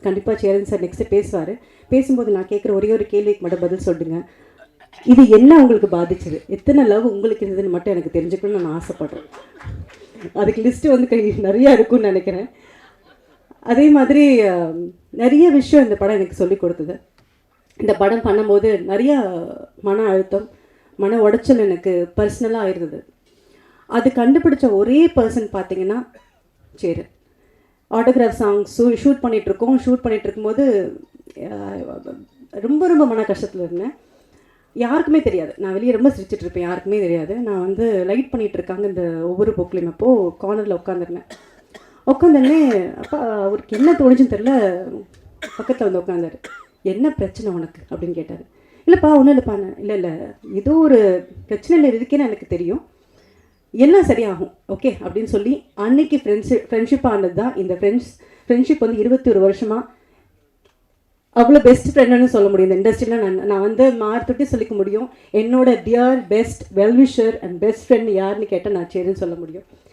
கண்டிப்பாக Cheran sir next பேசுவார். பேசும்போது நான் கேட்குற ஒரே ஒரு கேள்விக்கு மட்டும் பதில் சொல்லுங்க. இது என்ன உங்களுக்கு பாதிச்சது? எத்தனை லவ் உங்களுக்கு இருந்ததுன்னு மட்டும் எனக்கு தெரிஞ்சுக்கணும்னு நான் ஆசைப்படுறேன். அதுக்கு லிஸ்ட்டு வந்து நிறையா இருக்கும்னு நினைக்கிறேன். அதே மாதிரி நிறைய விஷயம் இந்த படம் எனக்கு சொல்லி கொடுத்தது. இந்த படம் பண்ணும்போது நிறையா மன அழுத்தம், மன உடைச்சல் எனக்கு பர்சனலாக இருந்தது. அது கண்டுபிடிச்ச ஒரே பர்சன் பார்த்தீங்கன்னா சேரன். ஆட்டோகிராஃப் சாங்ஸ் ஷூட் பண்ணிகிட்ருக்கோம். ஷூட் பண்ணிகிட்டு இருக்கும்போது ரொம்ப ரொம்ப மன கஷ்டத்தில் இருந்தேன். யாருக்குமே தெரியாது. நான் வெளியே ரொம்ப சிரிச்சிட்ருப்பேன், யாருக்குமே தெரியாது. நான் வந்து லைட் பண்ணிகிட்டு இருக்காங்க இந்த ஒவ்வொரு பொருளையும். அப்போது கார்னரில் உட்காந்துருந்தேன். உட்காந்தோடனே அப்போ அவருக்கு என்ன தோணுச்சுன்னு தெரில, பக்கத்தில் வந்து உட்காந்தார். என்ன பிரச்சனை உனக்கு அப்படின்னு கேட்டார். இல்லைப்பா ஒன்றும் இல்லைப்பா. இல்லை இல்லை ஏதோ ஒரு பிரச்சனையில் இருக்கேன்னு எனக்கு தெரியும், எல்லாம் சரியாகும் ஓகே அப்படின்னு சொல்லி அன்னைக்கு ஃப்ரெண்ட்ஷிப் ஆனது தான் இந்த ஃப்ரெண்ட்ஷிப் வந்து 21 வருஷமாக அவ்வளோ பெஸ்ட் ஃப்ரெண்டுன்னு சொல்ல முடியும். இந்த இண்டஸ்ட்ரியில் நான் வந்து மார்த்தொட்டி சொல்லிக்க முடியும். என்னோட dear best well-wisher and best friend யாருன்னு கேட்டால் நான் சேருன்னு சொல்ல முடியும்.